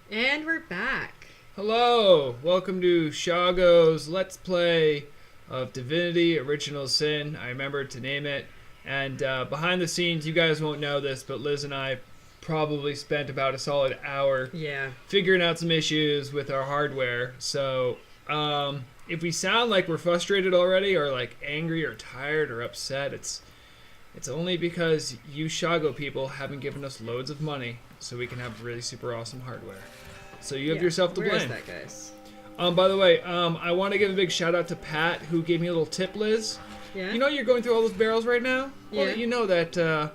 And we're back. Hello, welcome to SHAGO's Let's Play of Divinity Original Sin. I remembered to name it. And behind the scenes, you guys won't know this, but Liz and I probably spent about a solid hour Yeah. figuring out some issues with our hardware. So if we sound like we're frustrated already, or like angry, or tired, or upset, it's only because you SHAGO people haven't given us loads of money so we can have really super awesome hardware. So you have yourself to Where blame. is that, guys? By the way, I want to give a big shout out to Pat, who gave me a little tip, Liz. Yeah? You know you're going through all those barrels right now? Well, Yeah. you know that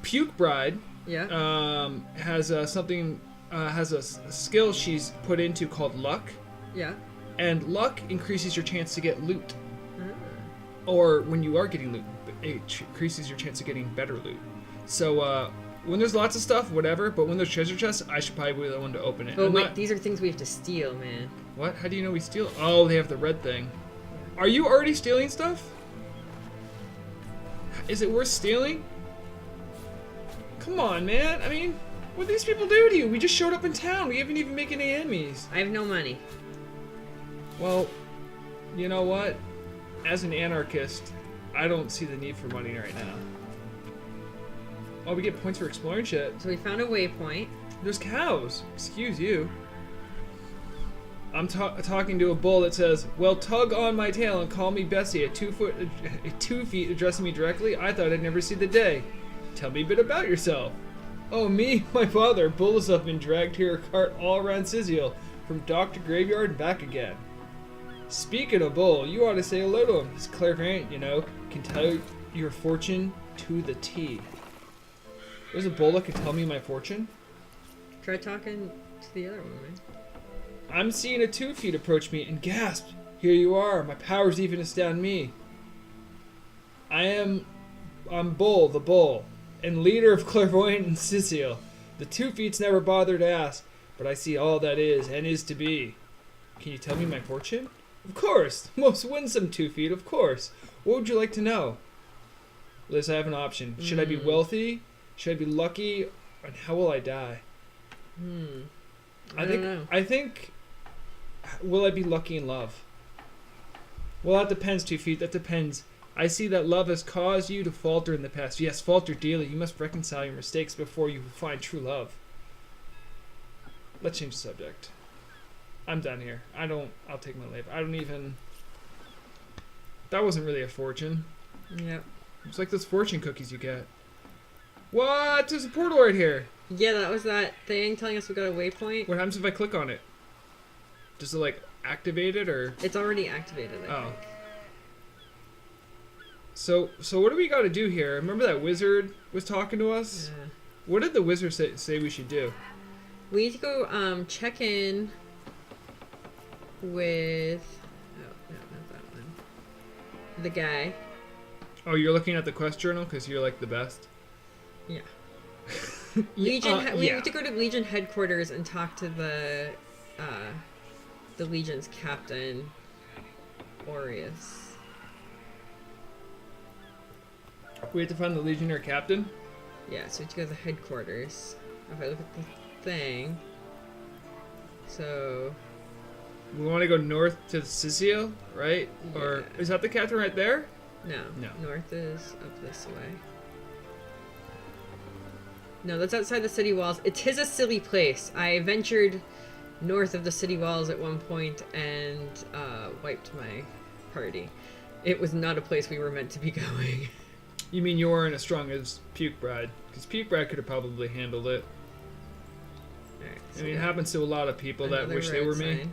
Puke Bride Yeah. has has a skill she's put into called Luck. Yeah. And Luck increases your chance to get loot. Ah. Or when you are getting loot, it increases your chance of getting better loot. So, when there's lots of stuff, whatever, but when there's treasure chests, I should probably be the one to open it. Oh, I'm wait, not- these are things we have to steal, man. What? How do you know we steal? Oh, they have the red thing. Are you already stealing stuff? Is it worth stealing? Come on, man. I mean, what these people do to you? We just showed up in town. We haven't even made any enemies. I have no money. Well, you know what? As an anarchist, I don't see the need for money right now. Oh, we get points for exploring shit. So we found a waypoint. There's cows. Excuse you. I'm talking to a bull that says, "Well, tug on my tail and call me Bessie." At 2 feet, addressing me directly. I thought I'd never see the day. Tell me a bit about yourself. Oh, me, my father, bull has been dragged here a cart all around Cyseal, from dock to graveyard and back again. Speaking of bull, you ought to say hello to him. He's clairvoyant, you know, can tell your fortune to the T. There's a bull that can tell me my fortune. Try talking to the other one, man. I'm seeing a 2 feet approach me and gasp. Here you are. My powers even astound me. I'm Bull, the bull, and leader of clairvoyant in Cyseal. The 2 feet's never bothered to ask, but I see all that is and is to be. Can you tell me my fortune? Of course. Most winsome 2 feet, of course. What would you like to know? Liz, I have an option. Should I be wealthy? Should I be lucky? And how will I die? I don't know. I think. Will I be lucky in love? Well, that depends, 2 feet. That depends. I see that love has caused you to falter in the past. Yes, falter daily. You must reconcile your mistakes before you find true love. Let's change the subject. I'm done here. I'll take my leave. I don't even. That wasn't really a fortune. Yep. It's like those fortune cookies you get. What? There's a portal right here. Yeah, that was that thing telling us we got a waypoint. What happens if I click on it? Does it like activate it or? It's already activated, I Oh. think. So what do we got to do here? Remember that wizard was talking to us? Yeah. What did the wizard say we should do? We need to go check in with... Oh, no, not that one. The guy. Oh, you're looking at the quest journal because you're like the best. Yeah. Yeah, We yeah. need to go to Legion headquarters and talk to the Legion's captain, Aureus. We have to find the legionnaire captain. Yeah, so we have to go to the headquarters. If I look at the thing, so We want to go north to Cyseal, right? Or Yeah. is that the captain right there? no, No. north is up this way. No, that's outside the city walls. It is a silly place. I ventured north of the city walls at one point and wiped my party. It was not a place we were meant to be going. You mean you weren't as strong as Puke Bride? Because Puke Bride could have probably handled it. Alright, I mean, it happens to a lot of people that another wish they were road me. sign.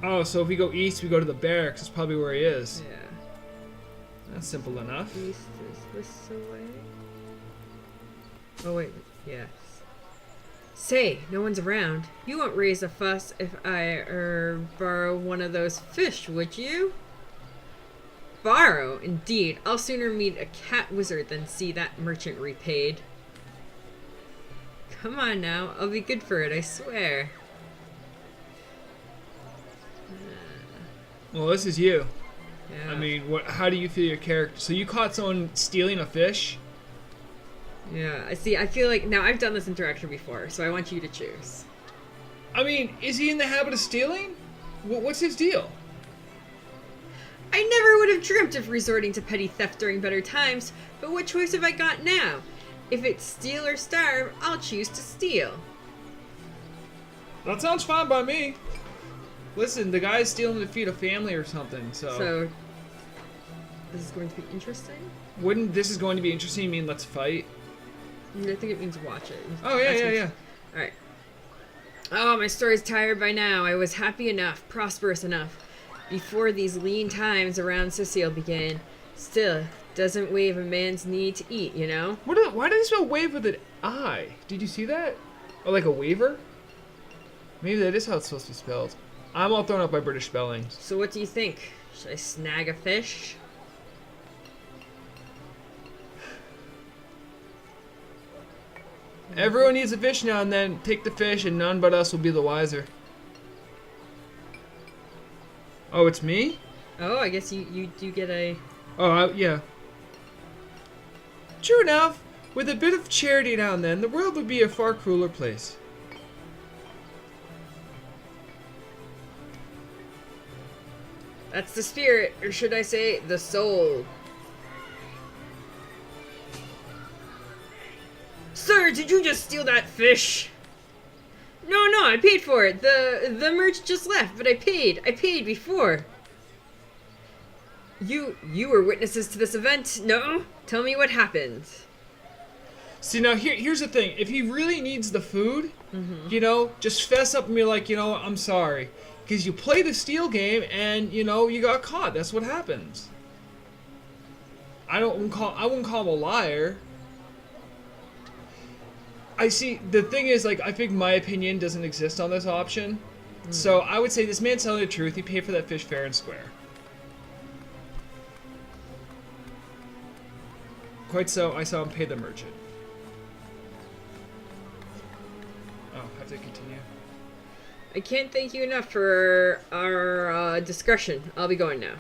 Oh, so if we go east, we go to the barracks. That's probably where he is. Yeah. That's simple enough. East is this away? Oh wait, yes. Say, no one's around. You won't raise a fuss if I borrow one of those fish, would you? Borrow, indeed. I'll sooner meet a cat wizard than see that merchant repaid. Come on now, I'll be good for it, I swear. Well, this is you. Yeah. I mean, what? How do you feel your character? So you caught someone stealing a fish? Yeah, I see. I feel like now I've done this interaction before, so I want you to choose. I mean, is he in the habit of stealing? What's his deal? I never would have dreamt of resorting to petty theft during better times, but what choice have I got now? If it's steal or starve, I'll choose to steal. That sounds fine by me. Listen, the guy's stealing to feed a family or something, So, this is going to be interesting? Wouldn't this is going to be interesting mean let's fight? I think it means watch it. Oh, yeah. Alright. Oh, my story's tired by now. I was happy enough, prosperous enough, before these lean times around Cyseal began. Still, doesn't waive a man's need to eat, you know? Why did he spell wave with an I? Did you see that? Or like a waiver? Maybe that is how it's supposed to be spelled. I'm all thrown up by British spellings. So what do you think? Should I snag a fish? Everyone needs a fish now and then. Take the fish and none but us will be the wiser. Oh, it's me? Oh, I guess you do get a... Oh, yeah. True enough. With a bit of charity now and then, the world would be a far crueler place. That's the spirit, or should I say, the soul. Sir, did you just steal that fish? No, I paid for it. The merch just left, but I paid. I paid before. You were witnesses to this event, no? Tell me what happened. See, now here's the thing. If he really needs the food, you know, just fess up and be like, you know, I'm sorry. Because you play the steal game and, you know, you got caught. That's what happens. I wouldn't call him a liar. I see, the thing is, like, I think my opinion doesn't exist on this option. So I would say this man's telling the truth. He paid for that fish fair and square. Quite so, I saw him pay the merchant. Oh, have to continue. I can't thank you enough for our discretion. I'll be going now.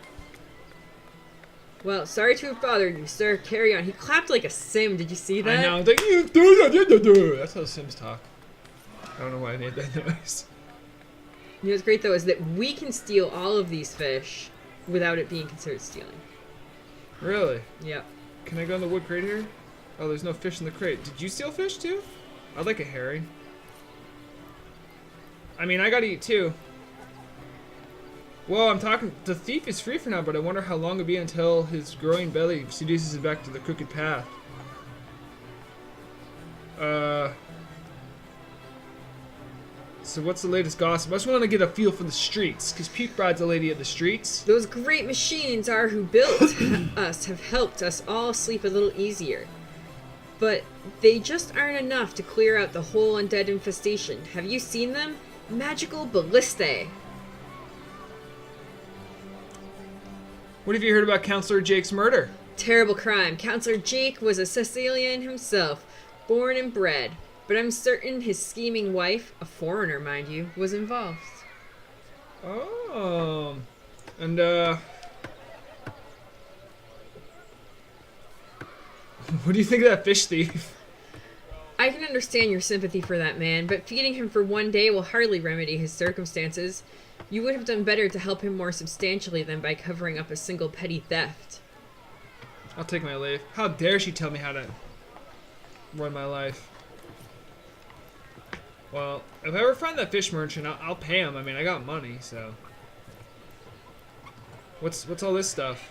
Well, sorry to have bothered you, sir. Carry on. He clapped like a sim. Did you see that? I know. Like, that's how Sims talk. I don't know why I made that noise. You know what's great, though, is that we can steal all of these fish without it being considered stealing. Really? Yep. Can I go in the wood crate here? Oh, there's no fish in the crate. Did you steal fish, too? I'd like a herring. I mean, I gotta eat, too. Well, I'm talking... The thief is free for now, but I wonder how long it'll be until his growing belly seduces him back to the crooked path. So what's the latest gossip? I just want to get a feel for the streets, because Pete Bride's a lady of the streets. Those great machines are who built us have helped us all sleep a little easier. But they just aren't enough to clear out the whole undead infestation. Have you seen them? Magical ballistae. What have you heard about Counselor Jake's murder? Terrible crime. Counselor Jake was a Cysealian himself, born and bred. But I'm certain his scheming wife, a foreigner mind you, was involved. Oh. And, what do you think of that fish thief? I can understand your sympathy for that man, but feeding him for one day will hardly remedy his circumstances. You would have done better to help him more substantially than by covering up a single petty theft. I'll take my leave. How dare she tell me how to run my life? Well, if I ever find that fish merchant, I'll pay him. I mean, I got money, so... What's all this stuff?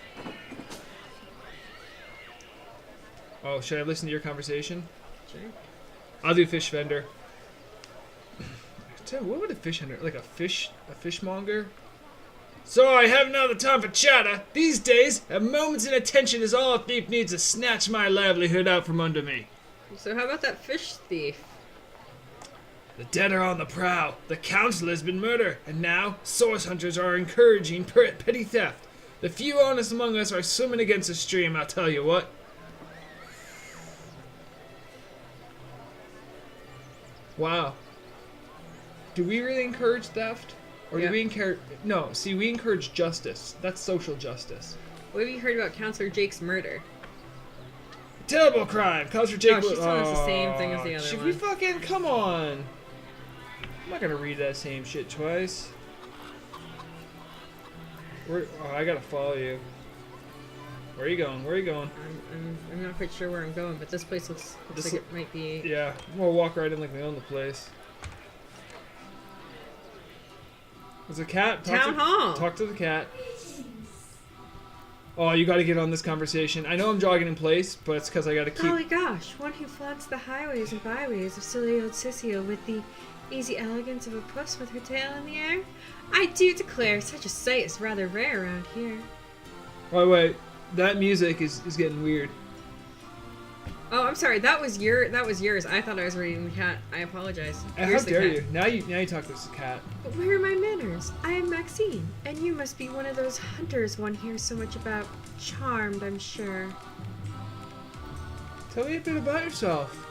Oh, should I listen to your conversation? Sure. I'll do fish vendor. Tell you, what would a fish vendor... Like a fishmonger? So I have now the time for chatter. These days, a moment's inattention is all a thief needs to snatch my livelihood out from under me. So how about that fish thief? The dead are on the prowl. The council has been murdered, and now source hunters are encouraging petty theft. The few honest among us are swimming against the stream, I'll tell you what. Wow. Do we really encourage theft? Or do we encourage... No, see, we encourage justice. That's social justice. What have you heard about Counselor Jake's murder? Terrible crime. Cause for Oh, Jake. she's telling us the same thing as the other Should one. we fucking come on? I'm not gonna read that same shit twice. Oh, I gotta follow you. Where are you going? Where are you going? I'm not quite sure where I'm going, but this place looks like it might be. Yeah, we'll walk right in like we own the place. There's a cat. Town hall. Talk to the cat. Oh, you gotta get on this conversation. I know I'm jogging in place, but it's because I gotta keep. Golly gosh, one who flaunts the highways and byways of silly old Cyseal with the easy elegance of a puss with her tail in the air. I do declare, such a sight is rather rare around here. Oh wait, that music is getting weird. Oh, I'm sorry. That was yours. I thought I was reading the cat. I apologize. How dare you? Now you talk to this cat. But where are my manners? I am Maxine, and you must be one of those hunters one hears so much about. Charmed, I'm sure. Tell me a bit about yourself.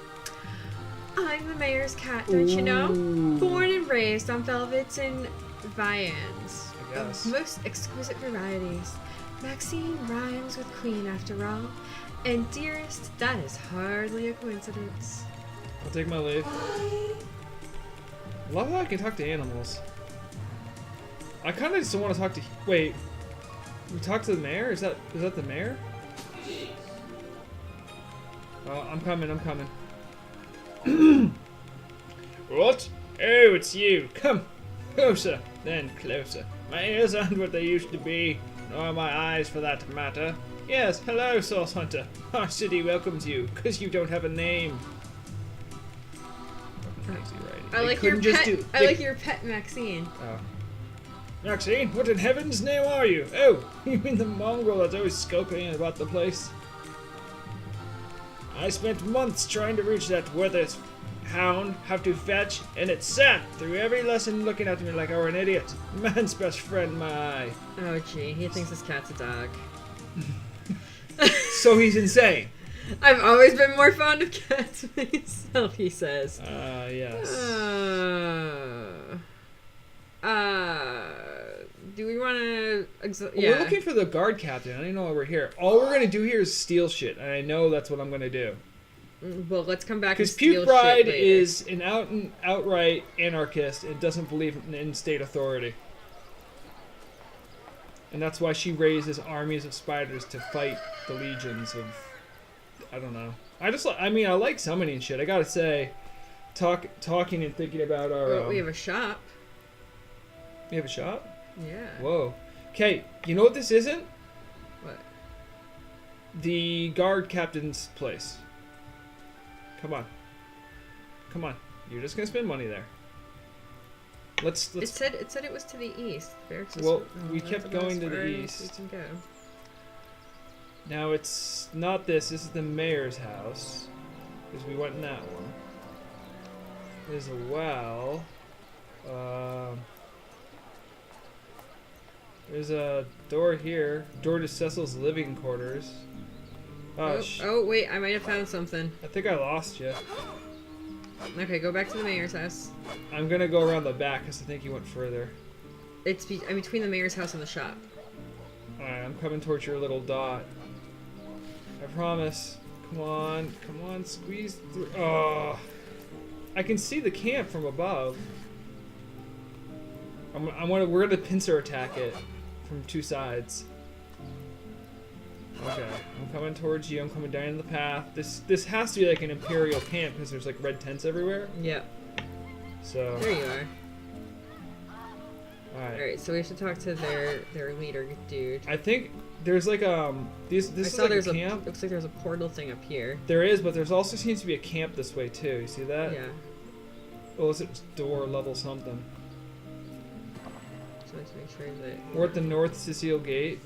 I'm the mayor's cat, don't you know? Ooh. Born and raised on velvets and viands I guess. of most exquisite varieties. Maxine rhymes with queen after all. And dearest, that is hardly a coincidence. I'll take my leave. I love how I can talk to animals. I kind of just want to talk to. Wait, we talk to the mayor? Is that the mayor? Oh, I'm coming. What? Oh, it's you. Come closer, then closer. My ears aren't what they used to be, nor my eyes for that matter. Yes, hello, Source Hunter. Our city welcomes you, because you don't have a name. I like your pet. I like your pet, Maxine. Oh. Maxine, what in heaven's name are you? Oh, you mean the mongrel that's always scoping about the place? I spent months trying to reach that worthless hound, have to fetch, and it sat through every lesson looking at me like I were an idiot. Man's best friend, my eye. Oh, gee, he thinks his cat's a dog. So he's insane. I've always been more fond of cats myself, he says. Yes. Do we want to... We're looking for the guard captain. I don't even know why we're here. All we're going to do here is steal shit, and I know that's what I'm going to do. Well, let's come back and Because steal Puke Bride shit later. is an outright anarchist and doesn't believe in state authority. And that's why she raises armies of spiders to fight the legions of... I don't know. I like summoning shit. I gotta say, talking and thinking about our... Well, we have a shop. We have a shop? Yeah. Whoa. Okay, you know what this isn't? What? The guard captain's place. Come on. You're just gonna spend money there. Let's. It said it was to the east. Well, we kept going to the east. We can go. Now it's not this. This is the mayor's house, because we went in that one. There's a well. There's a door here. Door to Cecil's living quarters. Oh wait, I might have found something. I think I lost you. Okay, go back to the mayor's house. I'm gonna go around the back because I think you went further. It's between the mayor's house and the shop. Alright, I'm coming towards your little dot. I promise. Come on, squeeze through. Oh, I can see the camp from above. We're gonna pincer attack it from two sides. Okay, I'm coming towards you. I'm coming down the path. This has to be like an imperial camp because there's like red tents everywhere. Yep. So there you are. All right. So we have to talk to their leader, dude. I think there's like this is like a camp. Looks like there's a portal thing up here. There is, but there's also seems to be a camp this way too. You see that? Yeah. Oh, is it door level something? So let's make sure that We're at the North Cyseal Gate.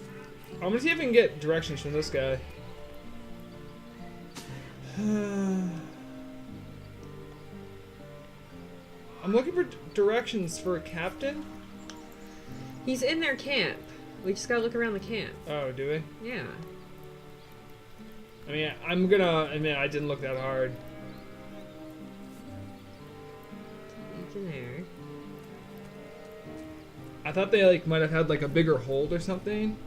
I'm gonna see if I can get directions from this guy. I'm looking for directions for a captain. He's in their camp. We just gotta look around the camp. Oh, do we? Yeah. I mean, I'm gonna admit I didn't look that hard. Legionnaire. I thought they like might have had like a bigger hold or something.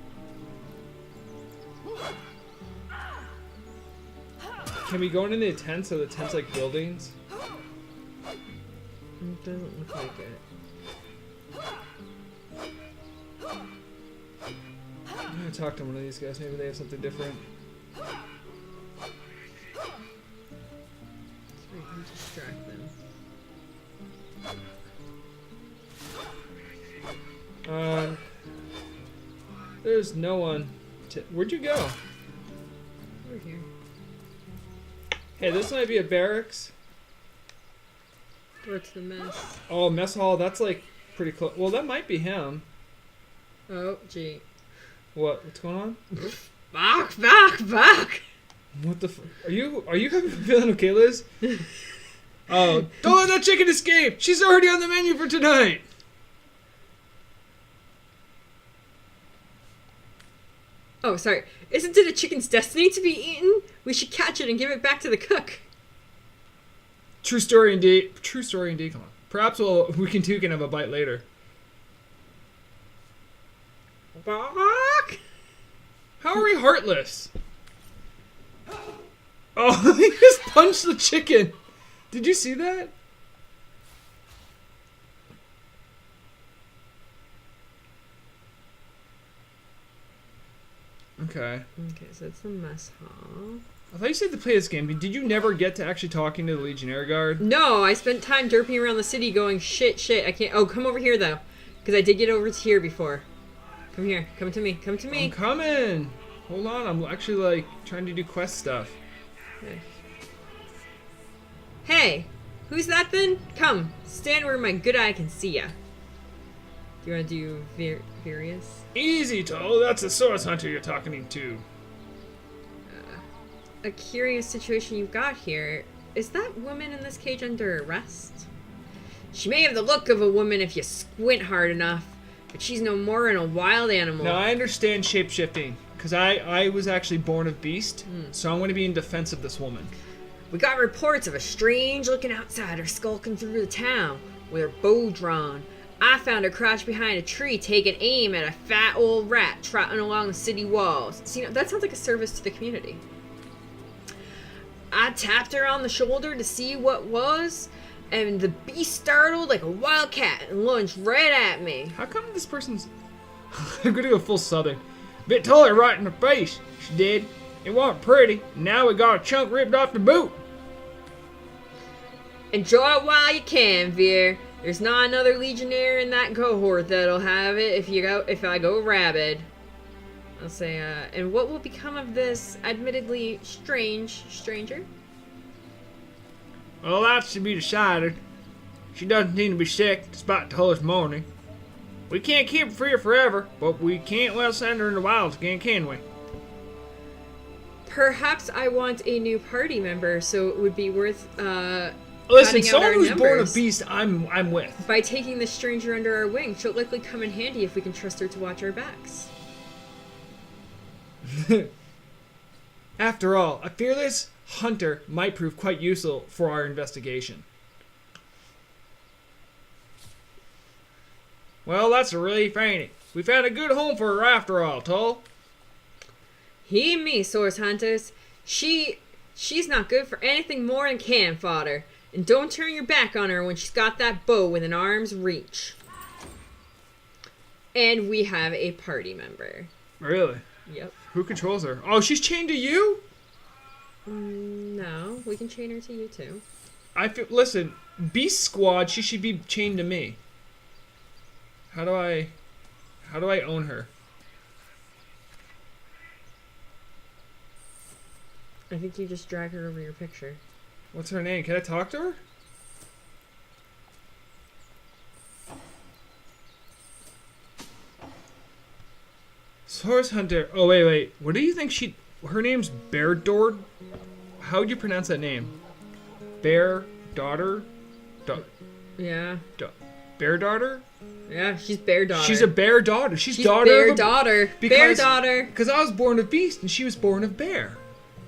Can we go into the tent so the tent's like buildings? It doesn't look like it. I'm gonna talk to one of these guys. Maybe they have something different. Sorry, you distract them. There's no one. Where'd you go? Over here. Hey, this might be a barracks. What's the mess? Oh, mess hall. That's like pretty close. Well, that might be him. Oh, gee. What's going on? Fuck! What the? Are you feeling okay, Liz? Oh, don't let that chicken escape. She's already on the menu for tonight. Oh, sorry. Isn't it a chicken's destiny to be eaten? We should catch it and give it back to the cook. True story indeed. True story indeed. Come on. Perhaps we can have a bite later. Fuck! How are we heartless? Oh, he just punched the chicken. Did you see that? Okay. Okay, so it's the mess hall. I thought you said to play this game. Did you never get to actually talking to the Legionnaire guard? No, I spent time derping around the city going, shit, I can't. Oh, come over here, though. Because I did get over to here before. Come here. Come to me. I'm coming. Hold on. I'm actually, like, trying to do quest stuff. Okay. Hey, who's that then? Come, stand where my good eye can see ya. Do you want to do various? Easy, Toll. That's the source hunter you're talking to. A curious situation you've got here. Is that woman in this cage under arrest? She may have the look of a woman if you squint hard enough, but she's no more than a wild animal. Now, I understand shape-shifting, because I was actually born of beast, so I'm going to be in defense of this woman. We got reports of a strange-looking outsider skulking through the town with her bow drawn. I found her crouched behind a tree taking aim at a fat old rat trotting along the city walls. See, that sounds like a service to the community. I tapped her on the shoulder to see what was, and the beast startled like a wild cat and lunged right at me. How come this person's... I'm going to go full southern. Bit taller right in the face, she did. It wasn't pretty. Now we got a chunk ripped off the boot. Enjoy it while you can, Veer. There's not another legionnaire in that cohort that'll have it if I go rabid. I'll say, and what will become of this admittedly strange stranger? Well, that's to be decided. She doesn't seem to be sick, despite the this morning. We can't keep her free forever, but we can't well send her in the wilds again, can we? Perhaps I want a new party member, so it would be worth, Listen, cutting out someone our who's born a numbers. beast, I'm with. By taking this stranger under our wing, she'll likely come in handy if we can trust her to watch our backs. After all, a fearless hunter might prove quite useful for our investigation. Well, that's a relief, ain't it? We found a good home for her after all, Tull. He and me, source hunters. She's not good for anything more than can fodder. And don't turn your back on her when she's got that bow within arm's reach. And we have a party member. Really? Yep. Who controls her? Oh, she's chained to you? No, we can chain her to you too. Listen, Beast Squad, she should be chained to me. How do I own her? I think you just drag her over your picture. What's her name? Can I talk to her? Source Hunter. Oh, wait. What do you think her name's Bear Dord? How would you pronounce that name? Bear Daughter? Yeah. Bear Daughter? Yeah, she's Bear Daughter. She's a Bear Daughter. She's daughter Bear of a... Daughter. Because, Bear Daughter. Because I was born of Beast and she was born of Bear.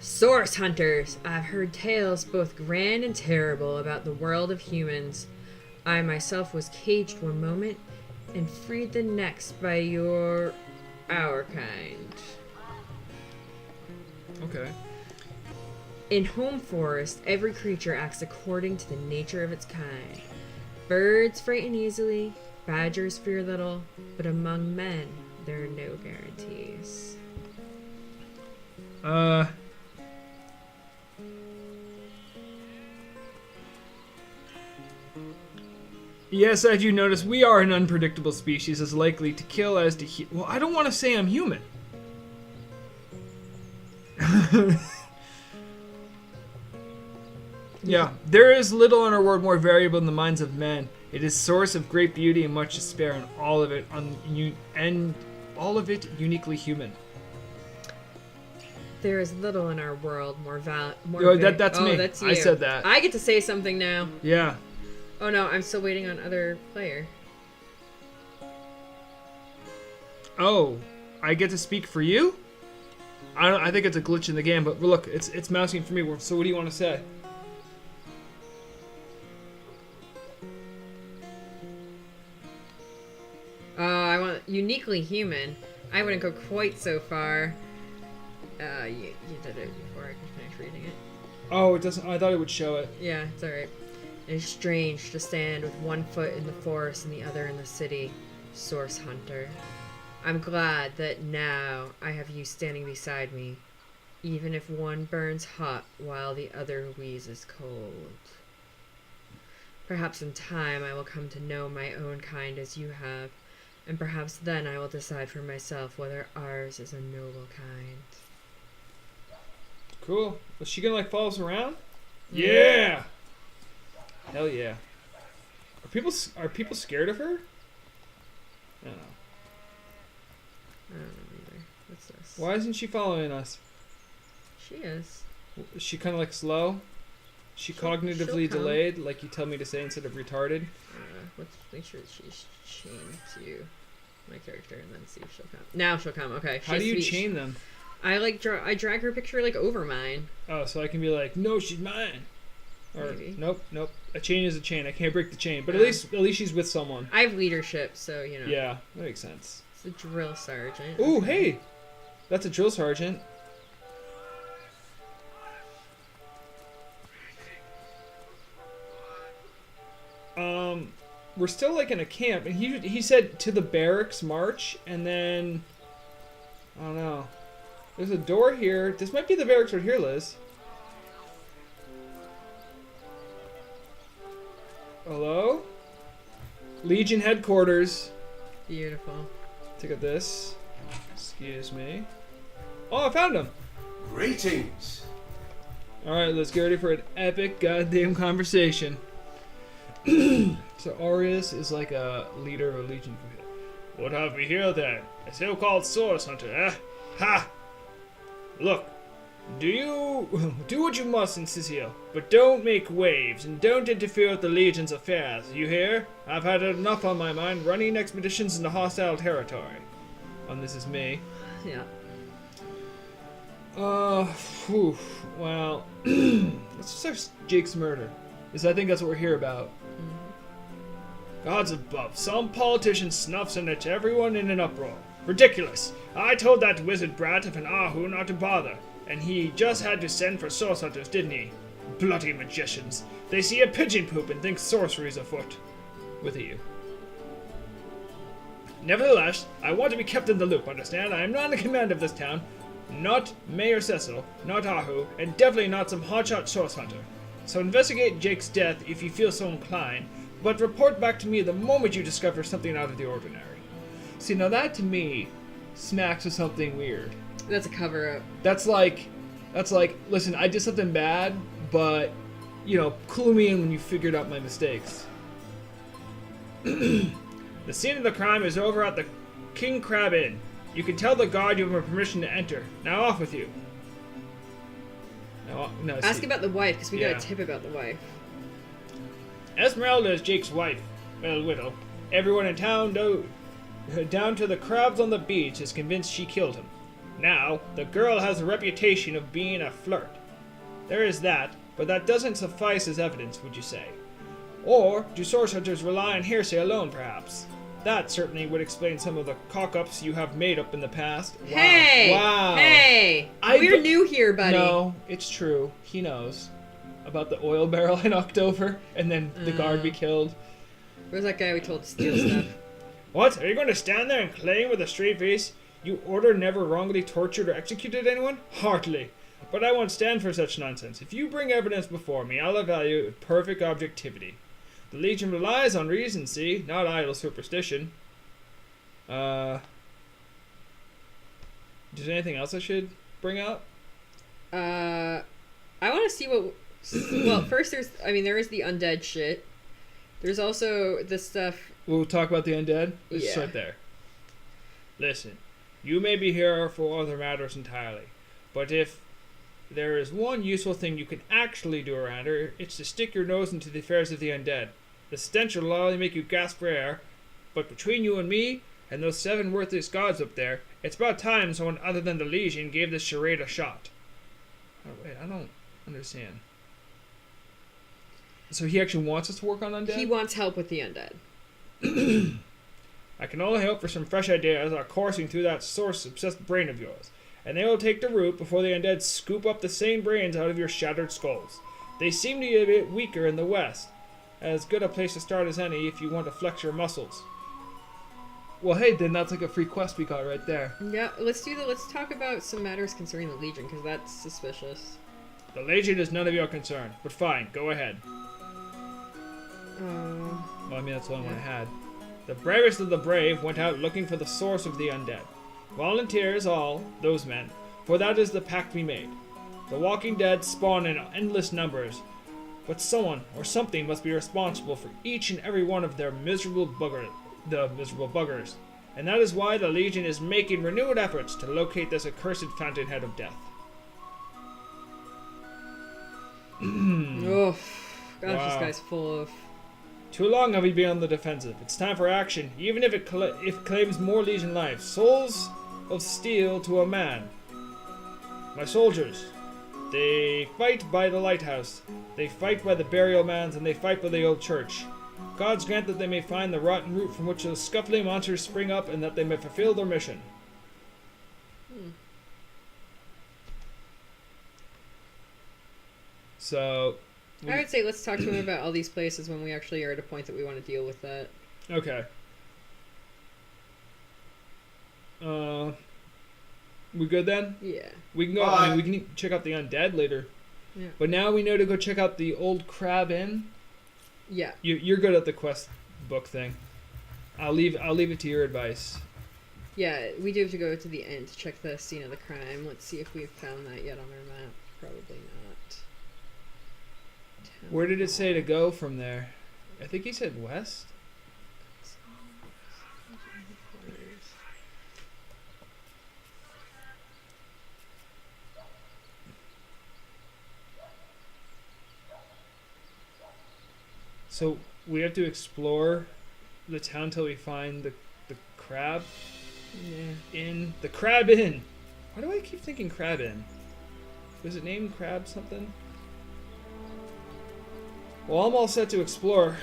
Source hunters, I've heard tales both grand and terrible about the world of humans. I myself was caged one moment and freed the next by our kind. Okay. In home forest, every creature acts according to the nature of its kind. Birds frighten easily, badgers fear little, but among men, there are no guarantees. Yes, as you notice, we are an unpredictable species, as likely to kill as to well, I don't want to say I'm human. Yeah, there is little in our world more variable in the minds of men. It is source of great beauty and much despair, and all of it uniquely human. There is little in our world more that's me. That's you. I said that. I get to say something now. Yeah. Oh no, I'm still waiting on other player. Oh, I get to speak for you? I think it's a glitch in the game, but look, it's mousing for me. So what do you want to say? I want uniquely human. I wouldn't go quite so far. You did it before I could finish reading it. Oh, it doesn't. I thought it would show it. Yeah, it's alright. It is strange to stand with one foot in the forest and the other in the city. Source Hunter. I'm glad that now I have you standing beside me, even if one burns hot while the other wheezes cold. Perhaps in time I will come to know my own kind as you have, and perhaps then I will decide for myself whether ours is a noble kind. Cool. Was she gonna like follow us around? Yeah. Hell yeah. Are people scared of her? I don't know. I don't know either. What's this? Why isn't she following us? She is. Is she kind of like slow? She'll cognitively come. delayed, like you tell me to say instead of retarded? Let's make sure she's chained to my character and then see if she'll come. Now she'll come. Okay. How do you chain them? I drag her picture like over mine. Oh, so I can be like, no, she's mine. Or Maybe. Nope. A chain is a chain. I can't break the chain, but at least she's with someone. I have leadership, so you know. Yeah, that makes sense. It's a drill sergeant. Ooh, hey, that's a drill sergeant. We're still like in a camp, and he said to the barracks march, and then I don't know. There's a door here. This might be the barracks right here, Liz. Hello? Legion headquarters. Beautiful. Look at this. Excuse me. Oh, I found him. Greetings. Alright, let's get ready for an epic goddamn conversation. So Aureus is like a leader of a legion. What have we here then? A so-called source hunter, eh? Ha! Look, do what you must in Cyseal, but don't make waves and don't interfere with the Legion's affairs. You hear? I've had enough on my mind running expeditions into hostile territory. And this is me. Yeah. Well, let's start Jake's murder. Because I think that's what we're here about. Gods above, some politician snuffs in at everyone in an uproar. Ridiculous! I told that wizard brat of an Ahu not to bother, and he just had to send for source hunters, didn't he? Bloody magicians. They see a pigeon poop and think sorcery's afoot. With you. Nevertheless, I want to be kept in the loop, understand? I am not in command of this town. Not Mayor Cyseal, not Ahu, and definitely not some hotshot source hunter. So investigate Jake's death if you feel so inclined, but report back to me the moment you discover something out of the ordinary. See, now that to me smacks of something weird. That's a cover-up. That's like, listen, I did something bad, but, clue me in when you figured out my mistakes. The scene of the crime is over at the King Crab Inn. You can tell the guard you have permission to enter. Now off with you. No, Ask about the wife, because we got Yeah. a tip about the wife. Esmeralda is Jake's wife. Well, widow. Everyone in town, down to the crabs on the beach, is convinced she killed him. Now, the girl has a reputation of being a flirt. There is that, but that doesn't suffice as evidence, would you say? Or do source hunters rely on hearsay alone, perhaps? That certainly would explain some of the cock-ups you have made up in the past. Wow. Hey! Wow. Hey! We're new here, buddy. No, it's true. He knows about the oil barrel I knocked over, and then the guard we killed. Where's that guy we told to steal stuff? What? Are you going to stand there and claim with a straight face you order never wrongly tortured or executed anyone? Hardly. But I won't stand for such nonsense. If you bring evidence before me, I'll evaluate with perfect objectivity. The Legion relies on reason, see, not idle superstition. Is there anything else I should bring up? I want to see what... Well, first there is the undead shit. There's also the stuff... We'll talk about the undead? Let's start there. Listen, you may be here for other matters entirely, but if there is one useful thing you can actually do around here, it's to stick your nose into the affairs of the undead. The stench will only make you gasp for air, but between you and me, and those 7 worthless gods up there, it's about time someone other than the Legion gave this charade a shot. Oh, wait, I don't understand. So he actually wants us to work on undead? He wants help with the undead. I can only hope for some fresh ideas are coursing through that source-obsessed brain of yours, and they will take the root before the undead scoop up the sane brains out of your shattered skulls. They seem to be a bit weaker in the west. As good a place to start as any if you want to flex your muscles. Well, hey, then that's like a free quest we got right there. Yeah, let's talk about some matters concerning the Legion, because that's suspicious. The Legion is none of your concern, but fine, go ahead. Well, I mean, that's the only one I had. The bravest of the brave went out looking for the source of the undead. Volunteers all, those men, for that is the pact we made. The walking dead spawn in endless numbers, but someone or something must be responsible for each and every one of their miserable buggers. And that is why the Legion is making renewed efforts to locate this accursed fountainhead of death. Oh, gosh, Wow. This guy's full of... Too long have we been on the defensive. It's time for action, even if it claims more Legion lives. Souls of steel to a man. My soldiers, they fight by the lighthouse, they fight by the burial mounds, and they fight by the old church. Gods grant that they may find the rotten root from which those scuffling monsters spring up, and that they may fulfill their mission. So... I would say let's talk to him about all these places when we actually are at a point that we want to deal with that. Okay. We good then? Yeah. We can go. I mean, we can check out the undead later. Yeah. But now we know to go check out the old crab inn. Yeah. You're good at the quest book thing. I'll leave it to your advice. Yeah, we do have to go to the end to check the scene of the crime. Let's see if we've found that yet on our map. Probably not. Where did it say to go from there? I think he said west. So we have to explore the town till we find the crab inn. The crab inn. Why do I keep thinking crab inn? Was it named crab something? Well, I'm all set to explore.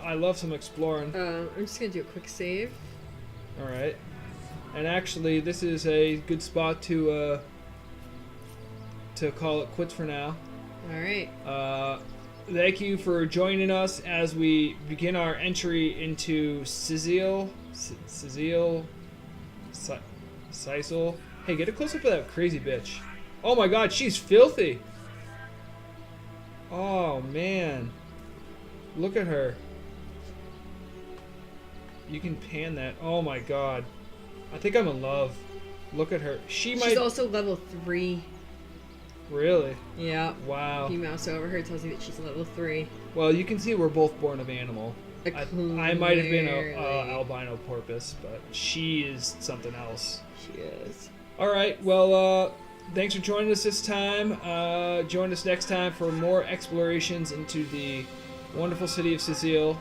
I love some exploring. I'm just gonna do a quick save. All right. And actually, this is a good spot to call it quits for now. All right. Thank you for joining us as we begin our entry into Cyseal. Cyseal. Hey, get a close up of that crazy bitch. Oh my god, she's filthy. Oh man. Look at her. You can pan that. Oh my god. I think I'm in love. Look at her. She's also level 3. Really? Yeah. Wow. If you mouse over her, it tells you that she's level 3. Well, you can see we're both born of animal. I might have been a albino porpoise, but she is something else. She is. Alright, well, thanks for joining us this time. Join us next time for more explorations into the wonderful city of Cyseal.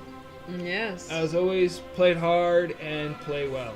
Yes. As always, play it hard and play well.